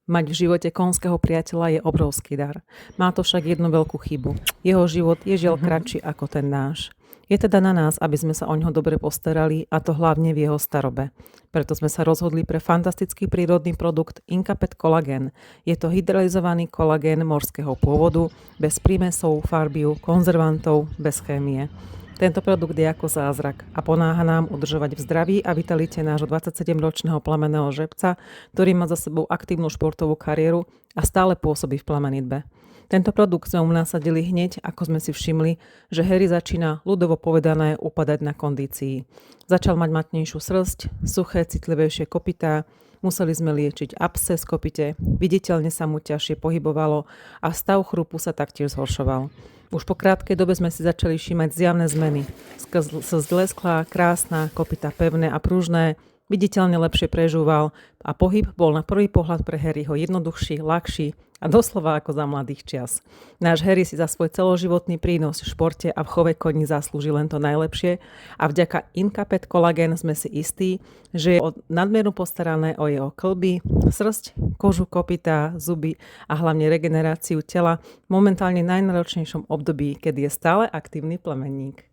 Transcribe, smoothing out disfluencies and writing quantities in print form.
Mať v živote konského priateľa je obrovský dar. Má to však jednu veľkú chybu. Jeho život je žiaľ kratší ako ten náš. Je teda na nás, aby sme sa o ňoho dobre postarali, a to hlavne v jeho starobe. Preto sme sa rozhodli pre fantastický prírodný produkt Incapet Collagen. Je to hydrolyzovaný kolagén morského pôvodu, bez prímesov, farbiu, konzervantov, bez chémie. Tento produkt je ako zázrak a pomáha nám udržovať v zdraví a vitalite nášho 27-ročného plamenného žebca, ktorý má za sebou aktívnu športovú kariéru a stále pôsobí v plemenitbe. Tento produkt sme mu nasadili hneď, ako sme si všimli, že Harry začína, ľudovo povedané, upadať na kondícii. Začal mať matnejšiu srsť, suché, citlivejšie kopytá, museli sme liečiť absces kopyte, viditeľne sa mu ťažšie pohybovalo a stav chrupu sa taktiež zhoršoval. Už po krátkej dobe sme si začali všímať zjavné zmeny. Skrz lesklá, krásna, kopytá pevné a pružné, viditeľne lepšie prežúval a pohyb bol na prvý pohľad pre Harryho jednoduchší, ľahší a doslova ako za mladých čias. Náš Harry si za svoj celoživotný prínos v športe a v chove koní zaslúži len to najlepšie a vďaka Incapet Collagen sme si istí, že je nadmieru postarané o jeho kĺby, srsť, kožu, kopytá, zuby a hlavne regeneráciu tela v momentálne najnáročnejšom období, kedy je stále aktívny plemenník.